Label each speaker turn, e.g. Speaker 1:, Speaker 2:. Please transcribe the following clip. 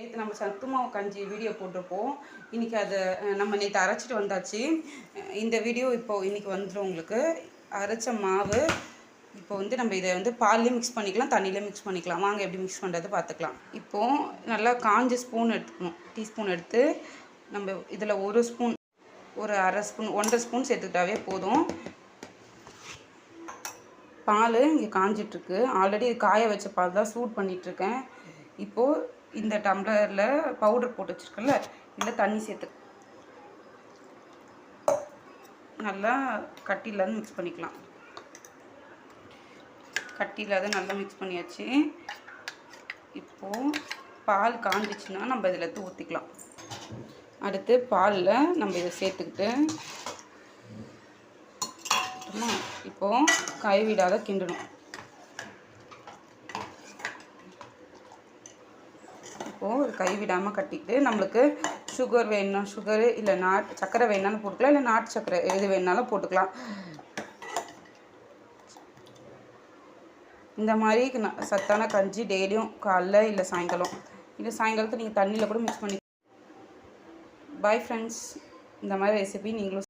Speaker 1: நேற்று நம்ம சத்து மாவு கஞ்சி வீடியோ போட்டிருப்போம். இன்றைக்கி அதை நம்ம நேற்று அரைச்சிட்டு வந்தாச்சு. இந்த வீடியோ இப்போது இன்றைக்கி வந்துடும் உங்களுக்கு. அரைச்ச மாவு இப்போ வந்து நம்ம இதை வந்து பால்லேயும் மிக்ஸ் பண்ணிக்கலாம், தண்ணியிலையும் மிக்ஸ் பண்ணிக்கலாம். வாங்க எப்படி மிக்ஸ் பண்ணுறது பார்த்துக்கலாம். இப்போது நல்லா காஞ்ச ஸ்பூன் எடுத்துக்கணும். டீஸ்பூன் எடுத்து நம்ம இதில் ஒரு ஸ்பூன், ஒரு அரை ஸ்பூன், 1.5 ஸ்பூன் சேர்த்துக்கிட்டாவே போதும். பால் இங்கே காஞ்சிட்ருக்கு. ஆல்ரெடி காய வச்ச பால் தான் சூட் பண்ணிகிட்ருக்கேன். இப்போது இந்த டம்ளரில் பவுடர் போட்டு வச்சுருக்கேன்ல, இதில் தண்ணி சேர்த்து நல்லா கட்டி இல்லாத மிக்ஸ் பண்ணிக்கலாம். கட்டி இல்லாத நல்லா மிக்ஸ் பண்ணியாச்சு. இப்போது பால் காஞ்சிச்சுன்னா நம்ம இதில் எடுத்து ஊற்றிக்கலாம். அடுத்து பாலில் நம்ம இதை சேர்த்துக்கிட்டு இப்போது கைவிடாத கிண்டணும். இப்போது கைவிடாமல் கட்டிட்டு நம்மளுக்கு சுகர் வேணும்னா சுகரு, இல்லை சர்க்கரை வேணுனாலும் போட்டுக்கலாம், இல்லை நாட்டு சர்க்கரை எது வேணுனாலும் போட்டுக்கலாம். இந்த மாதிரி சத்தான கஞ்சி டெய்லியும் காலைல இல்லை சாயங்காலம், இல்லை சாயங்காலத்தை நீங்கள் தண்ணியில் கூட மிக்ஸ் பண்ணி. பாய் ஃப்ரெண்ட்ஸ், இந்த மாதிரி ரெசிபி நீங்களும்